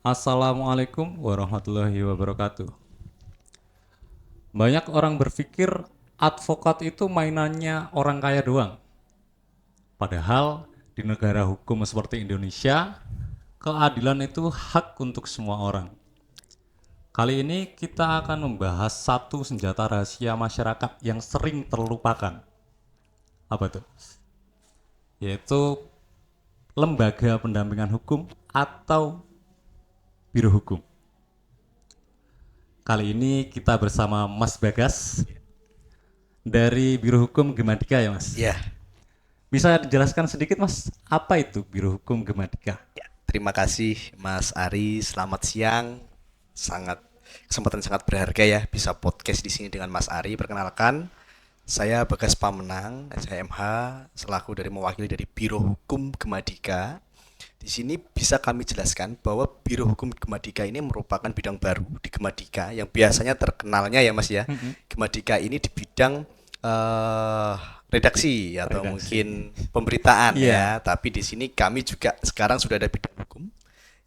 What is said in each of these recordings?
Assalamualaikum warahmatullahi wabarakatuh. Banyak orang berpikir advokat itu mainannya orang kaya doang. Padahal di negara hukum seperti Indonesia, keadilan itu hak untuk semua orang. Kali ini kita akan membahas satu senjata rahasia masyarakat yang sering terlupakan. Apa itu? Yaitu lembaga pendampingan hukum atau biro hukum. Kali ini kita bersama Mas Bagas dari Biro Hukum Gemadika ya Mas. Ya, Bisa dijelaskan sedikit Mas, apa itu Biro Hukum Gemadika? terima kasih Mas Ari. Selamat siang. Kesempatan sangat berharga ya bisa podcast di sini dengan Mas Ari. Perkenalkan, saya Bagas Pamenang, SHMH, selaku mewakili dari Biro Hukum Gemadika. Di sini bisa kami jelaskan bahwa Biro Hukum Gemadika ini merupakan bidang baru di Gemadika yang biasanya terkenalnya ya Mas ya. Gemadika ini di bidang eh, redaksi atau Redaksi. mungkin pemberitaan Iya. ya. Tapi di sini kami juga sekarang sudah ada bidang hukum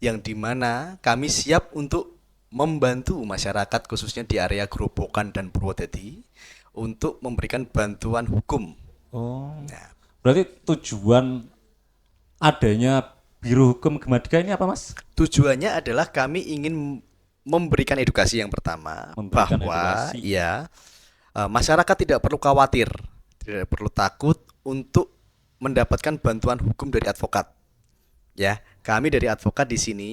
yang dimana kami siap untuk membantu masyarakat khususnya di area Grobogan dan Purwodadi untuk memberikan bantuan hukum. Oh, Nah, berarti tujuan adanya Biro Hukum Gemadika ini apa Mas? tujuannya adalah kami ingin memberikan edukasi yang pertama Memberikan bahwa edukasi. masyarakat tidak perlu khawatir, tidak perlu takut untuk mendapatkan bantuan hukum dari advokat. Ya, kami dari advokat di sini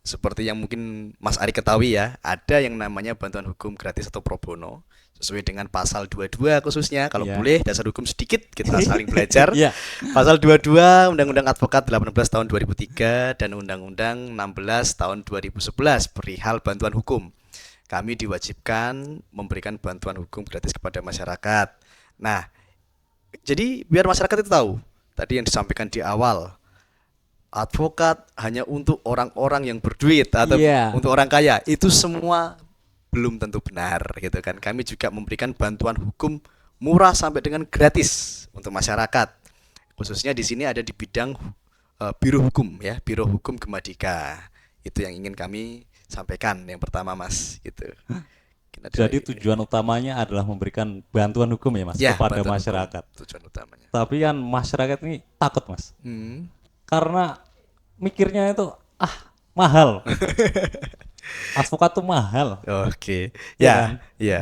seperti yang mungkin Mas Ari ketahui ya, ada yang namanya bantuan hukum gratis atau pro bono sesuai dengan pasal 22 khususnya. Kalau Iya. boleh dasar hukum sedikit kita saling belajar. Iya. Pasal 22 Undang-Undang Advokat 18 tahun 2003 dan Undang-Undang 16 tahun 2011 perihal bantuan hukum. Kami diwajibkan memberikan bantuan hukum gratis kepada masyarakat. Nah, jadi biar masyarakat itu tahu, tadi yang disampaikan di awal, advokat hanya untuk orang-orang yang berduit atau Iya. untuk orang kaya. Itu semua belum tentu benar gitu kan. Kami juga memberikan bantuan hukum murah sampai dengan gratis untuk masyarakat. Khususnya di sini ada di bidang biro hukum ya, Biro Hukum Gemadika. Itu yang ingin kami sampaikan yang pertama Mas gitu. Jadi tujuan utamanya adalah memberikan bantuan hukum ya Mas Ya, kepada bantuan hukum masyarakat. tujuan utamanya. Tapi kan masyarakat ini takut Mas, Hmm. karena mikirnya itu mahal. Advokat tuh mahal, Oke, ya kan? ya, ya.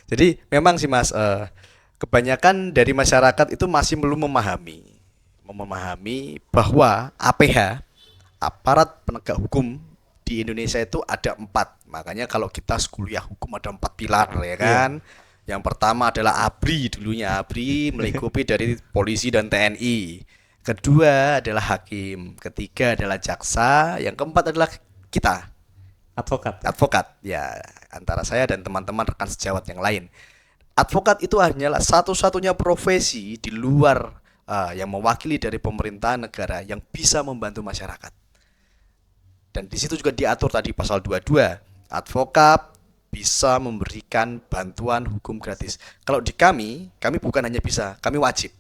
Jadi memang sih Mas, kebanyakan dari masyarakat itu masih belum memahami bahwa APH, aparat penegak hukum di Indonesia itu ada 4. Makanya kalau kita kuliah hukum ada 4 pilar ya Iya. kan. Yang pertama adalah ABRI dulunya, ABRI melingkupi dari polisi dan TNI. Kedua adalah hakim, ketiga adalah jaksa, yang keempat adalah kita Advokat. advokat ya, antara saya dan teman-teman rekan sejawat yang lain. Advokat itu hanyalah satu-satunya profesi di luar yang mewakili dari pemerintahan negara yang bisa membantu masyarakat. Dan di situ juga diatur tadi pasal 22, advokat bisa memberikan bantuan hukum gratis. Kalau di kami bukan hanya bisa, kami wajib.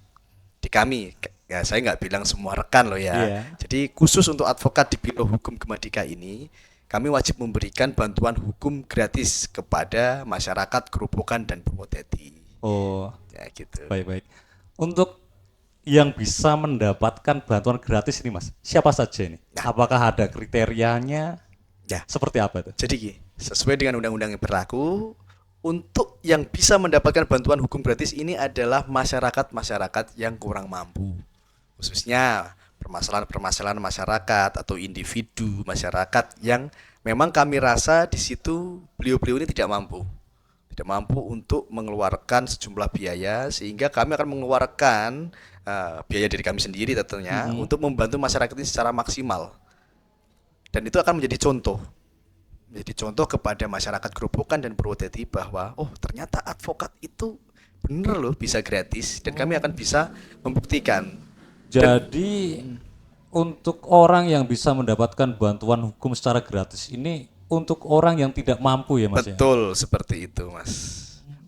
Di kami, ya saya nggak bilang semua rekan loh ya. Iya. Jadi khusus untuk advokat di Biro Hukum Gemadika ini, kami wajib memberikan bantuan hukum gratis kepada masyarakat Grobogan dan Purwodadi. Oh, Ya gitu. baik-baik. Untuk yang bisa mendapatkan bantuan gratis ini Mas, siapa saja ini? Nah, Apakah ada kriterianya? ya. Seperti apa itu? Jadi sesuai dengan undang-undang yang berlaku, untuk yang bisa mendapatkan bantuan hukum gratis ini adalah masyarakat-masyarakat yang kurang mampu. Khususnya permasalahan-permasalahan masyarakat atau individu masyarakat yang memang kami rasa di situ beliau-beliau ini tidak mampu untuk mengeluarkan sejumlah biaya, sehingga kami akan mengeluarkan biaya dari kami sendiri tentunya Mm-mm. untuk membantu masyarakat ini secara maksimal, dan itu akan menjadi contoh kepada masyarakat Grobogan dan Purwodadi bahwa oh ternyata advokat itu bener loh bisa gratis, dan kami akan bisa membuktikan. Dan Jadi untuk orang yang bisa mendapatkan bantuan hukum secara gratis ini untuk orang yang tidak mampu ya Mas ya? betul seperti itu Mas,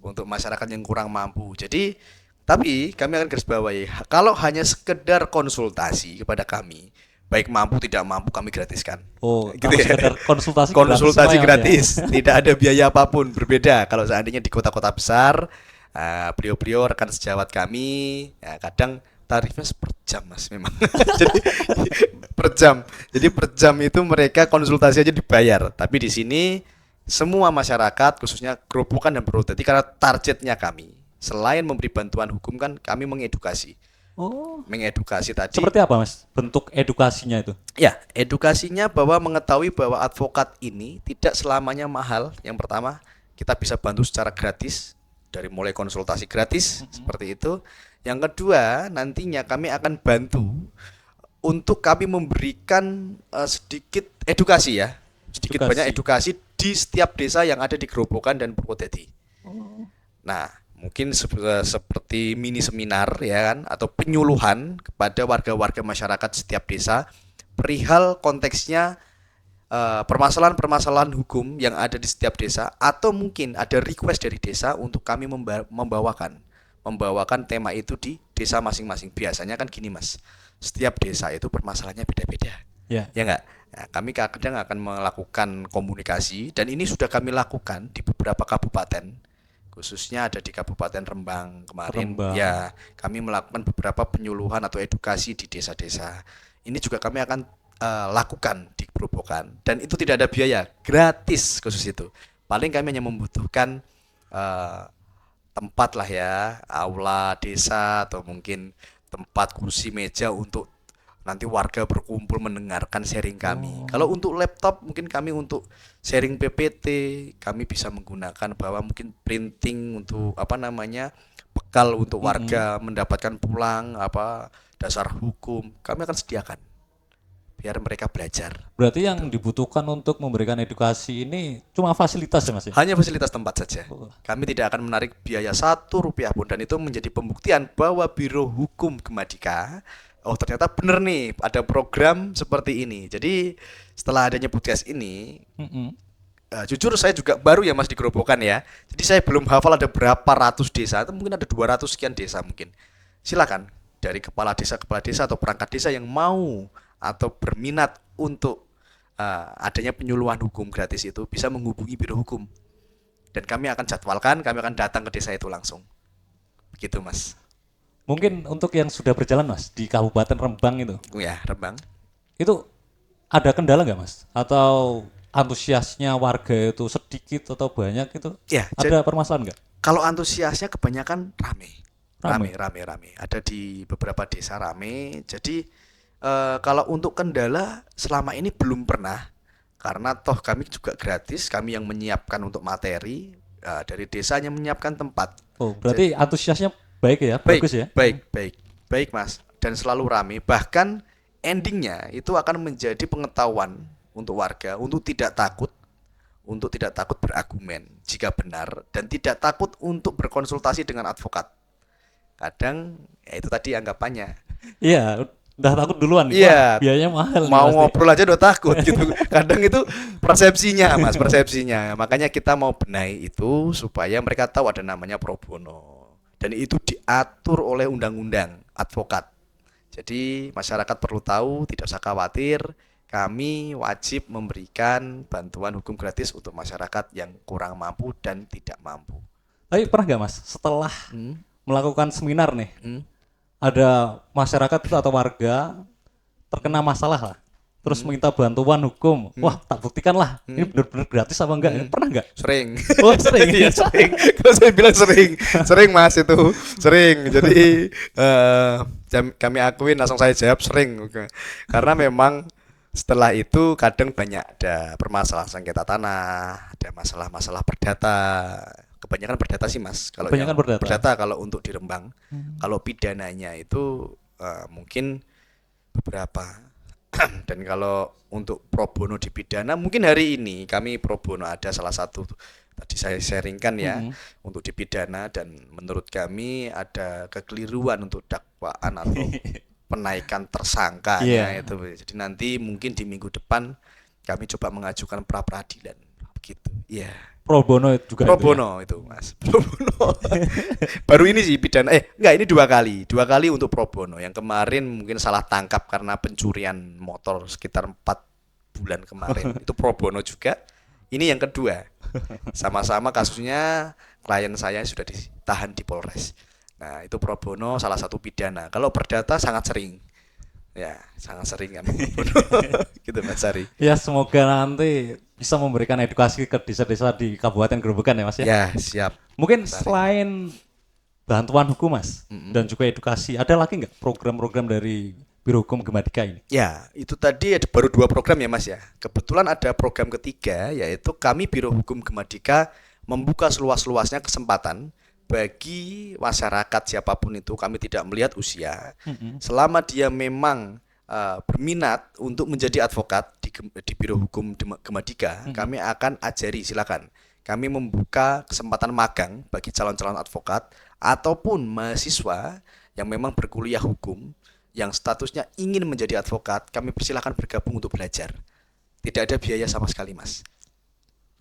untuk masyarakat yang kurang mampu. Jadi tapi kami akan garis bawahi, kalau hanya sekedar konsultasi kepada kami baik mampu tidak mampu kami gratiskan. Oh, Gitu kalau ya. sekedar konsultasi Konsultasi gratis gratis, semua ya, Mas ya? tidak ada biaya apapun. Berbeda kalau seandainya di kota-kota besar, beliau-beliau rekan sejawat kami, ya, kadang tarifnya per jam mas memang. Jadi per jam. Jadi per jam itu mereka konsultasi aja dibayar. Tapi di sini semua masyarakat, khususnya Gerobokan dan Purwodadi, karena targetnya kami selain memberi bantuan hukum kan kami mengedukasi. Oh, Mengedukasi tadi. seperti apa Mas bentuk edukasinya itu? Ya, edukasinya bahwa mengetahui bahwa advokat ini tidak selamanya mahal. Yang pertama, kita bisa bantu secara gratis dari mulai konsultasi gratis seperti itu. Yang kedua, nantinya kami akan bantu untuk kami memberikan sedikit edukasi ya. Sedikit banyak edukasi di setiap desa yang ada di Gerobokan dan Purwodadi. Nah, mungkin seperti mini seminar ya kan, atau penyuluhan kepada warga-warga masyarakat setiap desa perihal konteksnya permasalahan-permasalahan hukum yang ada di setiap desa, atau mungkin ada request dari desa untuk kami membawakan tema itu di desa masing-masing. Biasanya kan gini mas, setiap desa itu permasalahannya beda-beda. Ya. Ya enggak? Nah, kami kadang akan melakukan komunikasi, dan ini sudah kami lakukan di beberapa kabupaten, khususnya ada di Kabupaten Rembang kemarin. Rembang. Ya, kami melakukan beberapa penyuluhan atau edukasi di desa-desa. Ini juga kami akan lakukan di Gerobokan, dan itu tidak ada biaya, gratis khusus itu. Paling kami hanya membutuhkan tempat lah ya, aula desa atau mungkin tempat kursi meja untuk nanti warga berkumpul mendengarkan sharing kami. Kalau untuk laptop mungkin kami untuk sharing PPT, kami bisa menggunakan bahwa mungkin printing untuk bekal untuk warga mendapatkan pulang dasar hukum, kami akan sediakan biar mereka belajar. Berarti yang dibutuhkan untuk memberikan edukasi ini cuma fasilitas ya Mas ya? Hanya fasilitas tempat saja. Kami tidak akan menarik biaya Rp1 pun, dan itu menjadi pembuktian bahwa Biro Hukum Gemadika, oh ternyata benar nih ada program seperti ini. Jadi setelah adanya podcast ini, jujur saya juga baru ya mas di Gerobokan ya. Jadi saya belum hafal ada berapa ratus desa, itu mungkin ada 200 sekian desa mungkin. Silakan dari kepala desa atau perangkat desa yang mau atau berminat untuk adanya penyuluhan hukum gratis itu bisa menghubungi Biro Hukum. Dan kami akan jadwalkan, kami akan datang ke desa itu langsung. Begitu mas. Mungkin untuk yang sudah berjalan mas di Kabupaten Rembang itu, Ya, Rembang. itu ada kendala nggak mas? Atau antusiasnya warga itu sedikit atau banyak itu? Ya, ada permasalahan nggak? kalau antusiasnya kebanyakan rame. Rame. Ada di beberapa desa rame. Jadi kalau untuk kendala selama ini belum pernah, karena toh kami juga gratis, kami yang menyiapkan untuk materi, dari desanya menyiapkan tempat. Oh, berarti antusiasnya baik ya, bagus ya? Baik mas, dan selalu rame. Bahkan endingnya itu akan menjadi pengetahuan untuk warga untuk tidak takut berargumen jika benar, dan tidak takut untuk berkonsultasi dengan advokat. Kadang ya itu tadi anggapannya. Iya, udah takut duluan. Iya, biayanya mahal. Mau ngobrol aja udah takut gitu. Kadang itu persepsinya mas, persepsinya. Makanya kita mau benahi itu supaya mereka tahu ada namanya pro bono. Dan itu diatur oleh undang-undang advokat. Jadi masyarakat perlu tahu, tidak usah khawatir. Kami wajib memberikan bantuan hukum gratis untuk masyarakat yang kurang mampu dan tidak mampu. Tapi pernah nggak mas, setelah melakukan seminar nih, ada masyarakat atau warga terkena masalah lah, terus minta bantuan hukum, wah tak buktikan lah, ini benar-benar gratis apa enggak? Pernah nggak? Sering. Oh sering. Iya sering. Kalau saya bilang sering mas itu sering. Jadi kami akuin, langsung saya jawab sering. Karena memang setelah itu kadang banyak ada permasalahan sengketa tanah, ada masalah-masalah perdata. Kebanyakan perdata sih mas. Kalau Kebanyakan perdata. kalau untuk di Rembang, kalau pidananya itu mungkin beberapa. Dan kalau untuk pro bono di pidana, mungkin hari ini kami pro bono ada salah satu tadi saya sharingkan ya untuk di pidana, dan menurut kami ada kekeliruan untuk dakwaan atau penaikan tersangkanya itu. Jadi nanti mungkin di minggu depan kami coba mengajukan pra peradilan. Gitu. Iya. Pro bono juga Pro itu ya. bono itu mas. Pro bono. Baru ini sih pidana. Enggak, ini dua kali untuk pro bono. Yang kemarin mungkin salah tangkap karena pencurian motor sekitar 4 bulan kemarin. Itu pro bono juga. Ini yang kedua. Sama-sama kasusnya klien saya sudah ditahan di Polres. Nah, itu pro bono salah satu pidana. Kalau perdata sangat sering. Ya, sangat sering kan pro bono. Gitu Mas Ari. Ya semoga nanti bisa memberikan edukasi ke desa-desa di Kabupaten Gerobokan ya Mas ya. Ya, siap. Mungkin Mas Ari. selain bantuan hukum Mas dan juga edukasi, ada lagi nggak program-program dari Biro Hukum Gemadika ini? Ya, itu tadi ada baru 2 program ya Mas ya. Kebetulan ada program ketiga, yaitu kami Biro Hukum Gemadika membuka seluas-luasnya kesempatan bagi masyarakat siapapun itu, kami tidak melihat usia, selama dia memang berminat untuk menjadi advokat di Biro Hukum Gemadika, kami akan ajari, silakan. Kami membuka kesempatan magang bagi calon-calon advokat ataupun mahasiswa yang memang berkuliah hukum, yang statusnya ingin menjadi advokat, kami persilahkan bergabung untuk belajar. Tidak ada biaya sama sekali Mas.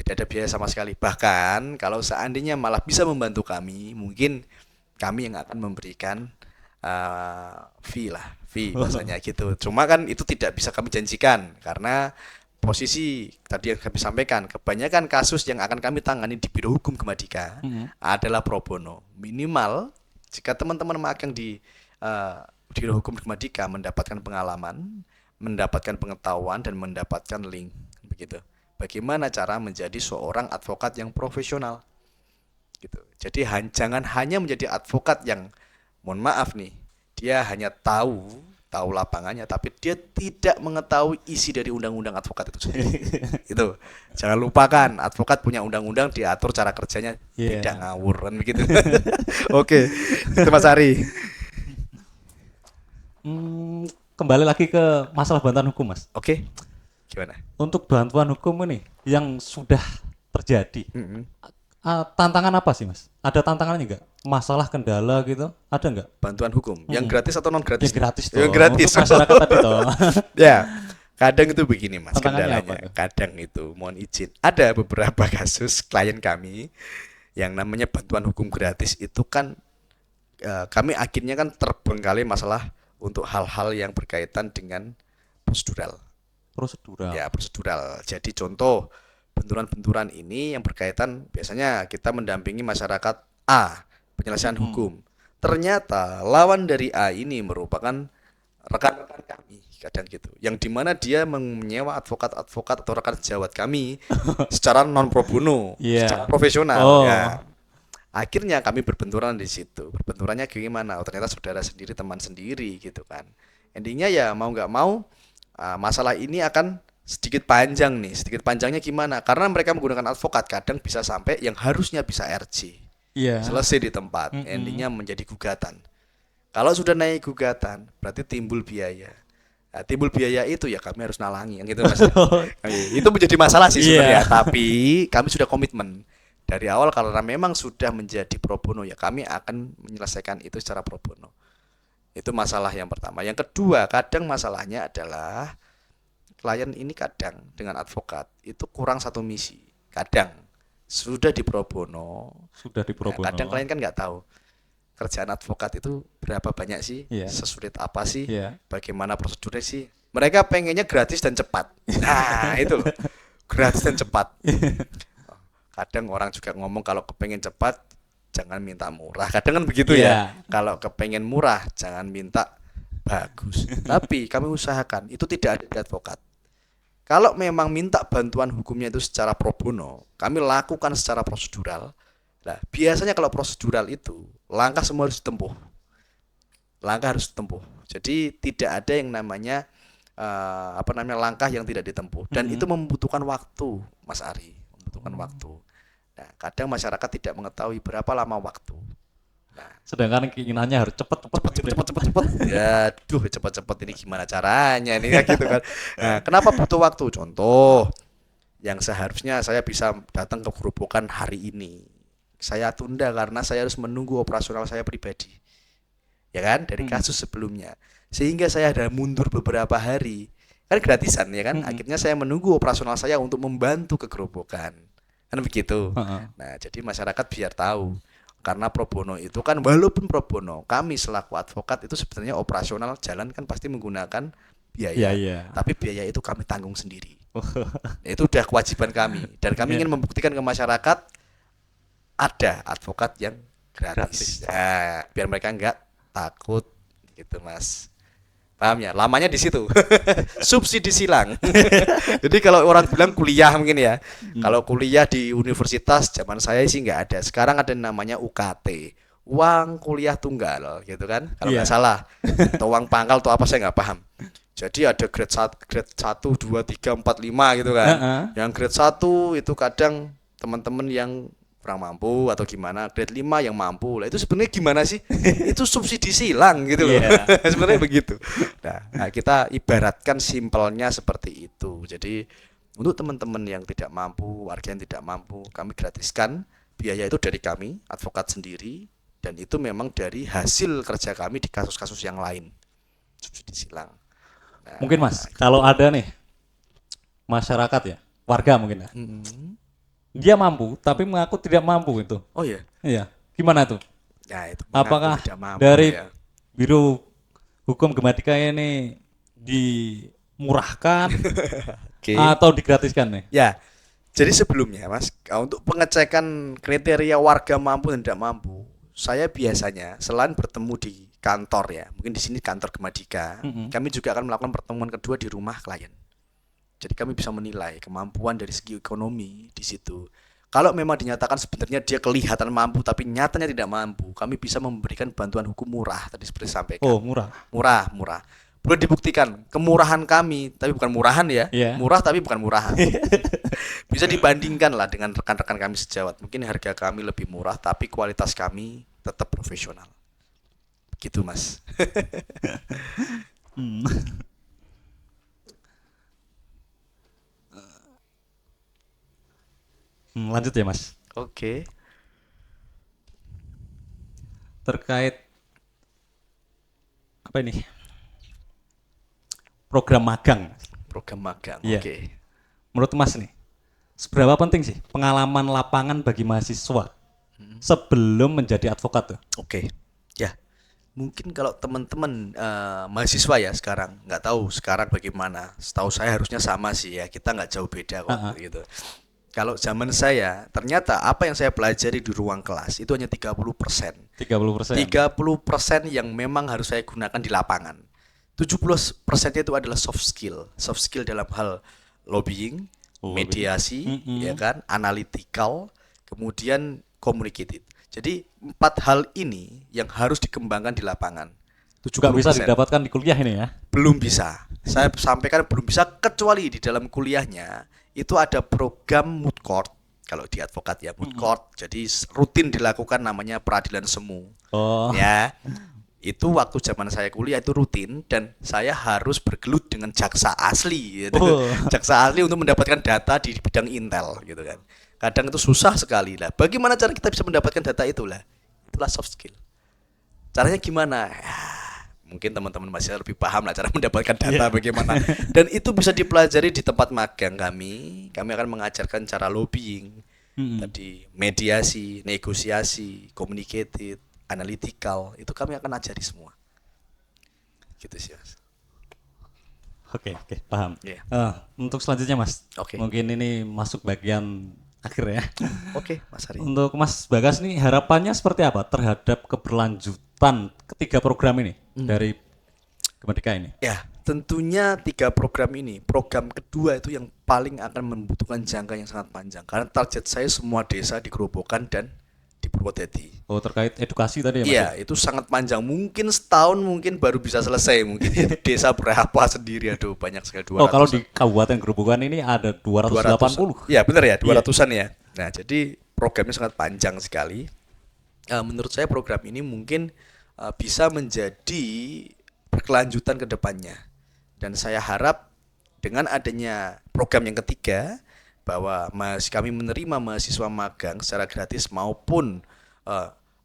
Tidak ada biaya sama sekali. Bahkan kalau seandainya malah bisa membantu kami, mungkin kami yang akan memberikan fee bahasanya gitu. Cuma kan itu tidak bisa kami janjikan karena posisi tadi yang kami sampaikan, kebanyakan kasus yang akan kami tangani di Biro Hukum Gemadika adalah pro bono. Minimal jika teman-teman magang di Biro Hukum Gemadika mendapatkan pengalaman, mendapatkan pengetahuan dan mendapatkan link begitu. Bagaimana cara menjadi seorang advokat yang profesional gitu. Jadi jangan hanya menjadi advokat yang mohon maaf nih, dia hanya tahu lapangannya tapi dia tidak mengetahui isi dari undang-undang advokat itu sendiri. Itu. Jangan lupakan, advokat punya undang-undang, diatur cara kerjanya, tidak ngawur kan begitu. Oke. Itu Mas Ari. Kembali lagi ke masalah bantuan hukum Mas. Oke. Gimana? Untuk bantuan hukum ini yang sudah terjadi, tantangan apa sih Mas? Ada tantangannya nggak? Masalah kendala gitu? Ada nggak? Bantuan hukum. Yang gratis atau non gratis? Yang gratis toh. Yang gratis. Untuk masyarakat tadi toh. Ya, kadang itu begini Mas, Tantangannya kendalanya. apa tuh? Kadang itu, mohon izin, ada beberapa kasus klien kami yang namanya bantuan hukum gratis itu kan kami akhirnya kan terbengkalai masalah untuk hal-hal yang berkaitan dengan prosedural. Prosedural. Ya, prosedural. Jadi contoh benturan-benturan ini yang berkaitan biasanya kita mendampingi masyarakat A, penyelesaian hukum. Ternyata lawan dari A ini merupakan rekan-rekan kami, kadang gitu. Yang dimana dia menyewa advokat-advokat atau rekan sejawat kami secara non pro bono, secara profesional. Ya. Akhirnya kami berbenturan di situ. Berbenturannya gimana? Oh, ternyata saudara sendiri, teman sendiri gitu kan. Endingnya ya mau nggak mau masalah ini akan sedikit panjang nih. Sedikit panjangnya gimana? Karena mereka menggunakan advokat, kadang bisa sampai yang harusnya bisa RC. Selesai di tempat, endingnya menjadi gugatan. Kalau sudah naik gugatan, berarti timbul biaya. Nah, timbul biaya itu ya kami harus nalangi, yang gitu Mas. Itu menjadi masalah sih sebenarnya. Tapi kami sudah komitmen dari awal karena memang sudah menjadi pro bono ya kami akan menyelesaikan itu secara pro bono. Itu masalah yang pertama. Yang kedua, kadang masalahnya adalah klien ini kadang dengan advokat itu kurang satu misi. Kadang sudah di pro bono. Kadang klien kan nggak tahu kerjaan advokat itu berapa banyak sih, sesulit apa sih, bagaimana prosedurnya sih. Mereka pengennya gratis dan cepat. Nah itu loh, gratis dan cepat. Kadang orang juga ngomong kalau kepengen cepat jangan minta murah, kadang kan begitu ya. Kalau kepengen murah jangan minta bagus. Tapi kami usahakan itu tidak ada di advokat. Kalau memang minta bantuan hukumnya itu secara pro bono, kami lakukan secara prosedural. Nah, biasanya kalau prosedural itu langkah semua harus ditempuh. Jadi tidak ada yang namanya langkah yang tidak ditempuh. Dan itu membutuhkan waktu, Mas Ari, membutuhkan waktu. Nah, kadang masyarakat tidak mengetahui berapa lama waktu. Nah, sedangkan keinginannya harus cepat. Ya, cepat ini gimana caranya ini gitu kan. Nah, kenapa butuh waktu? Contoh, yang seharusnya saya bisa datang ke Gerobokan hari ini, saya tunda karena saya harus menunggu operasional saya pribadi. Ya kan, dari kasus sebelumnya. Sehingga saya ada mundur beberapa hari. Kan gratisan ya kan. Akhirnya saya menunggu operasional saya untuk membantu ke Gerobokan. kan begitu. Heeh. Nah, jadi masyarakat biar tahu, karena pro bono itu kan, walaupun pro bono, kami selaku advokat itu sebenarnya operasional jalan kan pasti menggunakan Iya, biaya, iya. tapi biaya itu kami tanggung sendiri. Itu udah kewajiban kami, dan kami Iya. ingin membuktikan ke masyarakat ada advokat yang Gratis. gratis. Nah, biar mereka nggak takut gitu, Mas. Paham ya? Lamanya di situ. Subsidi silang. Jadi kalau orang bilang kuliah mungkin ya. Kalau kuliah di universitas zaman saya sih nggak ada. Sekarang ada namanya UKT. Uang kuliah tunggal gitu kan. Kalau nggak Iya. salah. Atau uang pangkal atau apa saya nggak paham. Jadi ada grade 1, 2, 3, 4, 5 gitu kan. Heeh. Yang grade 1 itu kadang teman-teman yang kurang mampu atau gimana, grade 5 yang mampu. Lah itu sebenarnya gimana sih? Itu subsidi silang gitu loh. Iya. Sebenarnya begitu. Nah, kita ibaratkan simpelnya seperti itu. Jadi untuk teman-teman yang tidak mampu, warga yang tidak mampu, kami gratiskan. Biaya itu dari kami, advokat sendiri, dan itu memang dari hasil kerja kami di kasus-kasus yang lain. Subsidi silang. Nah, Mungkin Mas, kalau ada nih masyarakat ya, warga mungkin ya. Dia mampu tapi mengaku tidak mampu itu. oh ya, Iya. Gimana tuh? ya itu mengaku Apakah tidak mampu dari ya. Biro Hukum Gematika ini dimurahkan Oke. atau digratiskan nih? Ya, jadi sebelumnya Mas, untuk pengecekan kriteria warga mampu dan tidak mampu, saya biasanya selain bertemu di kantor ya, mungkin di sini kantor Gemadika, kami juga akan melakukan pertemuan kedua di rumah klien. Jadi kami bisa menilai kemampuan dari segi ekonomi di situ. Kalau memang dinyatakan sebenarnya dia kelihatan mampu tapi nyatanya tidak mampu, kami bisa memberikan bantuan hukum murah tadi seperti sampaikan. Oh, murah. Murah. Boleh dibuktikan kemurahan kami, tapi bukan murahan ya. Iya. Murah tapi bukan murahan. Bisa dibandingkan lah dengan rekan-rekan kami sejawat. Mungkin harga kami lebih murah tapi kualitas kami tetap profesional. Gitu, Mas. Lanjut ya Mas. Oke. Terkait apa ini? Program magang. Program magang. Iya. Oke. Menurut Mas nih, seberapa penting sih pengalaman lapangan bagi mahasiswa sebelum menjadi advokat tuh? Oke. Ya. Mungkin kalau teman-teman mahasiswa ya sekarang, nggak tahu sekarang bagaimana. Setahu saya harusnya sama sih ya. Kita nggak jauh beda kok gitu. Kalau zaman saya, ternyata apa yang saya pelajari di ruang kelas itu hanya 30%. 30%. 30% yang memang harus saya gunakan di lapangan. 70% itu adalah soft skill. Soft skill dalam hal lobbying, mediasi, ya kan, analytical, kemudian communicated. Jadi 4 hal ini yang harus dikembangkan di lapangan. Juga bisa 70%. didapatkan di kuliah ini ya? Belum bisa. Saya sampaikan belum bisa, kecuali di dalam kuliahnya itu ada program moot court. Kalau di advokat ya moot court. Jadi rutin dilakukan namanya peradilan semu. Oh. Ya. Itu waktu zaman saya kuliah itu rutin dan saya harus bergelut dengan jaksa asli gitu. Jaksa asli untuk mendapatkan data di bidang intel gitu kan. Kadang itu susah sekali lah. Bagaimana cara kita bisa mendapatkan data itulah? Itulah soft skill. Caranya gimana? Ya, mungkin teman-teman masih lebih paham lah cara mendapatkan data bagaimana. Dan itu bisa dipelajari di tempat magang kami. Kami akan mengajarkan cara lobbying, tadi mediasi, negosiasi, communicated, analytical. Itu kami akan ajari semua. Gitu sih, Mas. Oke, paham. Iya. Untuk selanjutnya Mas, Oke. mungkin ini masuk bagian akhir ya. Oke, Mas Hari. Untuk Mas Bagas nih harapannya seperti apa terhadap keberlanjutan ketiga program ini dari Gemadika ini? Ya, tentunya 3 program ini, program kedua itu yang paling akan membutuhkan jangka yang sangat panjang. Karena target saya semua desa di Gerobokan dan di Purwodadi. Oh, terkait edukasi tadi ya Mas? Iya, itu sangat panjang. Mungkin setahun mungkin baru bisa selesai. Mungkin itu desa berapa sendiri. Aduh, banyak sekali. 200. Oh, kalau di Kabupaten Gerobokan ini ada 280. Iya, benar ya, 200-an ya. Nah, jadi programnya sangat panjang sekali. Menurut saya program ini mungkin bisa menjadi berkelanjutan ke depannya. Dan saya harap dengan adanya program yang ketiga, bahwa kami menerima mahasiswa magang secara gratis maupun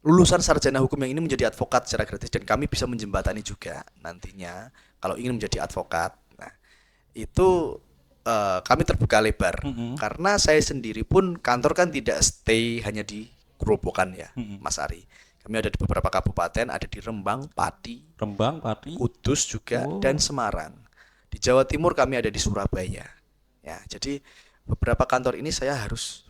lulusan sarjana hukum yang ini menjadi advokat secara gratis, dan kami bisa menjembatani juga nantinya kalau ingin menjadi advokat. Nah, itu kami terbuka lebar karena saya sendiri pun kantor kan tidak stay hanya di Grobogan ya, Mas Ari. Kami ada di beberapa kabupaten, ada di Rembang, Pati, Rembang, Pati. Kudus juga, dan Semarang. Di Jawa Timur kami ada di Surabaya. Ya, jadi beberapa kantor ini saya harus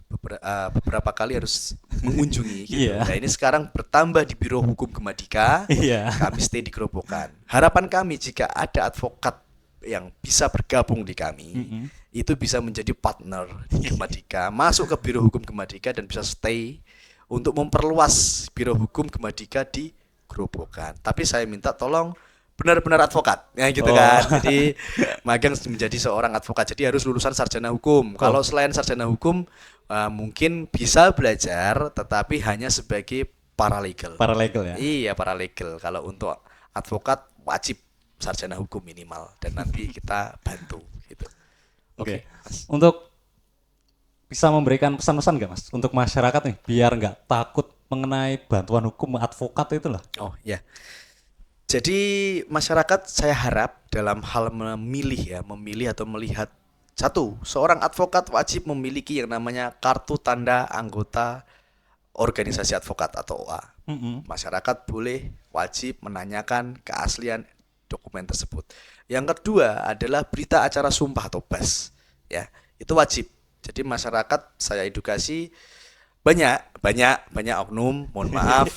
beberapa kali harus mengunjungi gitu. Iya. Nah, ini sekarang bertambah di Biro Hukum Gemadika. Iya. Kami stay di Grobogan. Harapan kami jika ada advokat yang bisa bergabung di kami, itu bisa menjadi partner di Gemadika, masuk ke Biro Hukum Gemadika dan bisa stay untuk memperluas Biro Hukum Gemadika di Grobogan. Tapi saya minta tolong benar-benar advokat, ya gitu kan. Jadi magang menjadi seorang advokat, jadi harus lulusan sarjana hukum. Kalau selain sarjana hukum, mungkin bisa belajar, tetapi hanya sebagai paralegal. Paralegal ya. Iya, paralegal. Kalau untuk advokat wajib sarjana hukum minimal, dan nanti kita bantu gitu. Oke. Untuk bisa memberikan pesan-pesan nggak Mas untuk masyarakat nih biar nggak takut mengenai bantuan hukum advokat itu lah. Oh ya. Jadi masyarakat saya harap dalam hal memilih atau melihat, satu, seorang advokat wajib memiliki yang namanya kartu tanda anggota organisasi advokat atau OA. Masyarakat boleh wajib menanyakan keaslian dokumen tersebut. Yang kedua adalah berita acara sumpah atau BAS. Ya, itu wajib. Jadi masyarakat saya edukasi banyak oknum, mohon maaf,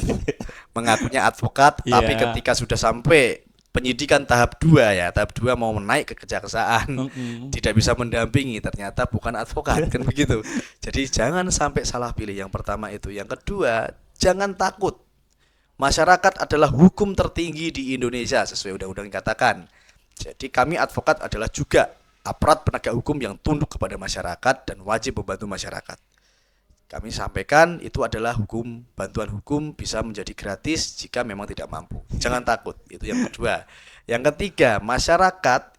mengakunya advokat, tapi ketika sudah sampai penyidikan tahap 2 ya, tahap 2 mau menaik ke kejaksaan, tidak bisa mendampingi, ternyata bukan advokat, kan begitu. Jadi jangan sampai salah pilih, yang pertama itu. Yang kedua, jangan takut. Masyarakat adalah hukum tertinggi di Indonesia sesuai undang-undang yang dikatakan. Jadi kami advokat adalah juga aparat penegak hukum yang tunduk kepada masyarakat dan wajib membantu masyarakat. Kami sampaikan itu adalah hukum, bantuan hukum bisa menjadi gratis jika memang tidak mampu. Jangan takut, itu yang kedua. Yang ketiga, masyarakat,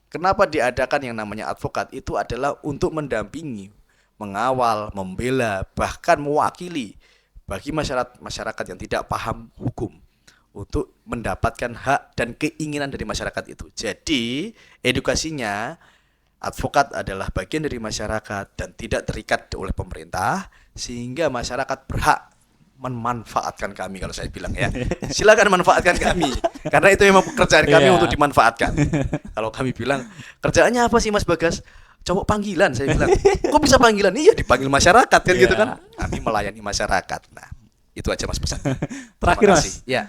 kenapa diadakan yang namanya advokat, itu adalah untuk mendampingi, mengawal, membela, bahkan mewakili bagi masyarakat yang tidak paham hukum, untuk mendapatkan hak dan keinginan dari masyarakat itu. Jadi edukasinya, advokat adalah bagian dari masyarakat dan tidak terikat oleh pemerintah, sehingga masyarakat berhak memanfaatkan kami. Kalau saya bilang ya, silakan manfaatkan kami, karena itu memang pekerjaan kami untuk dimanfaatkan. Kalau kami bilang, kerjaannya apa sih Mas Bagas? Cowok panggilan, saya bilang. Kok bisa panggilan? Iya, dipanggil masyarakat kan gitu kan. Kami melayani masyarakat. Nah, itu aja Mas pesan. Terakhir Mas. Ya.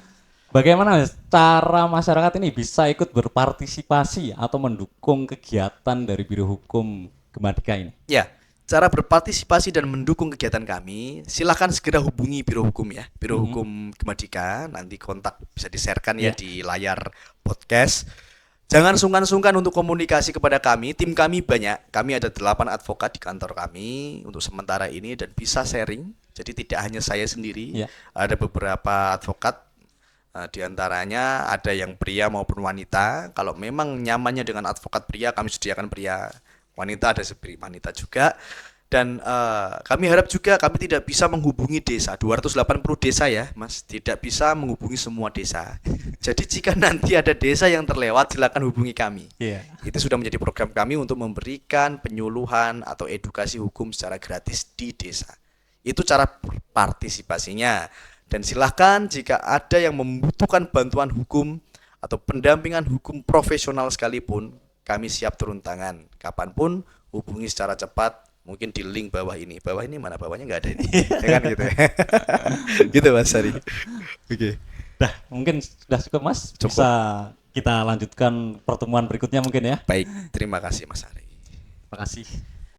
Bagaimana Mas cara masyarakat ini bisa ikut berpartisipasi atau mendukung kegiatan dari Biro Hukum Gemadika ini? Ya, cara berpartisipasi dan mendukung kegiatan kami, silakan segera hubungi Biro Hukum ya, Biro Hukum Gemadika. Nanti kontak bisa di-sharekan ya di layar podcast. Jangan sungkan-sungkan untuk komunikasi kepada kami. Tim kami banyak. Kami ada 8 advokat di kantor kami untuk sementara ini dan bisa sharing. Jadi tidak hanya saya sendiri. Ada beberapa advokat. Di antaranya ada yang pria maupun wanita. Kalau memang nyamannya dengan advokat pria, kami sediakan pria. Wanita ada wanita juga. Dan kami harap juga kami tidak bisa menghubungi desa, 280 desa ya Mas, tidak bisa menghubungi semua desa. Jadi jika nanti ada desa yang terlewat, silakan hubungi kami. Itu sudah menjadi program kami untuk memberikan penyuluhan atau edukasi hukum secara gratis di desa. Itu cara partisipasinya. Dan silahkan jika ada yang membutuhkan bantuan hukum atau pendampingan hukum profesional sekalipun, kami siap turun tangan. Kapanpun hubungi secara cepat. Mungkin di link bawah ini mana bawahnya nggak ada ini, ya kan gitu. Gitu Mas Ari. Oke. Dah, mungkin sudah cukup Mas. Cukup. Bisa kita lanjutkan pertemuan berikutnya mungkin ya. Baik, terima kasih Mas Ari. Terima kasih.